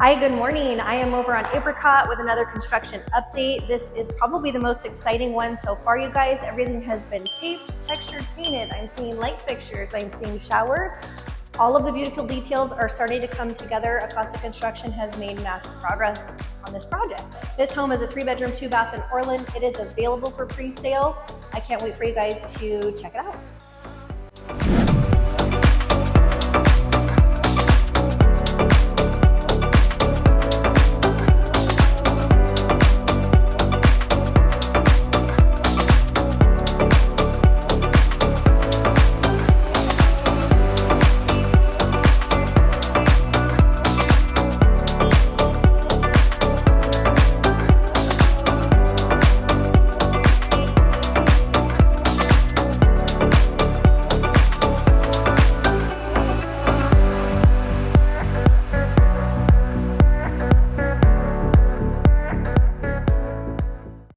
Hi, good morning. I am over on Apricot with another construction update. This is probably the most exciting one so far, you guys. Everything has been taped, textured, painted. I'm seeing light fixtures, I'm seeing showers. All of the beautiful details are starting to come together. Acoustic Construction has made massive progress on this project. This home is a 3-bedroom, 2-bath in Orland. It is available for pre-sale. I can't wait for you guys to check it out.